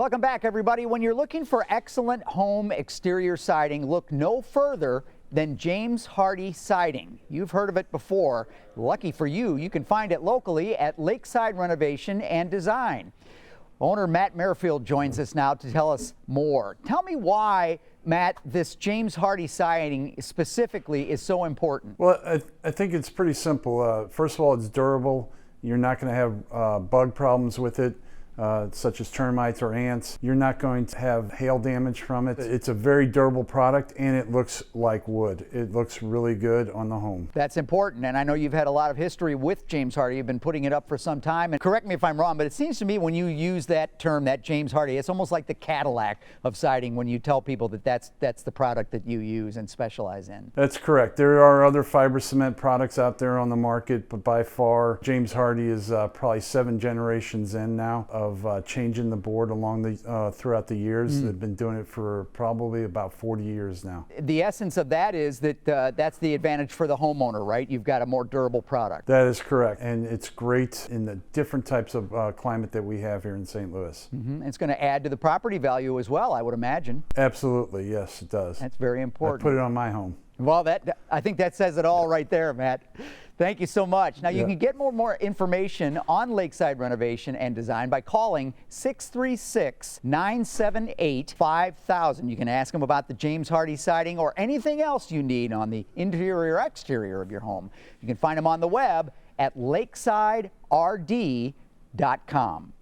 Welcome back, everybody. When you're looking for excellent home exterior siding, look no further than James Hardie Siding. You've heard of it before. Lucky for you, you can find it locally at Lakeside Renovation and Design. Owner Matt Merrifield joins us now to tell us more. Tell me why, Matt, this James Hardie siding specifically is so important. Well, I think it's pretty simple. First of all, it's durable. You're not going to have bug problems with it, such as termites or ants. You're not going to have hail damage from it. It's a very durable product, and it looks like wood. It looks really good on the home. That's important, and I know you've had a lot of history with James Hardie. You've been putting it up for some time, and correct me if I'm wrong, but it seems to me when you use that term, that James Hardie, it's almost like the Cadillac of siding when you tell people that that's the product that you use and specialize in. That's correct. There are other fiber cement products out there on the market, but by far, James Hardie is probably 7 generations in now of changing the board along the throughout the years. They've been doing it for probably about 40 years now. The essence of that is that that's the advantage for the homeowner, right? You've got a more durable product. That is correct, and it's great in the different types of climate that we have here in St. Louis. It's going to add to the property value as well, I would imagine. Absolutely, yes, it does. That's very important. I put it on my home. Well, I think that says it all right there, Matt. Thank you so much. Now, you can get more information on Lakeside Renovation and Design by calling 636-978-5000. You can ask them about the James Hardie siding or anything else you need on the interior or exterior of your home. You can find them on the web at lakesiderd.com.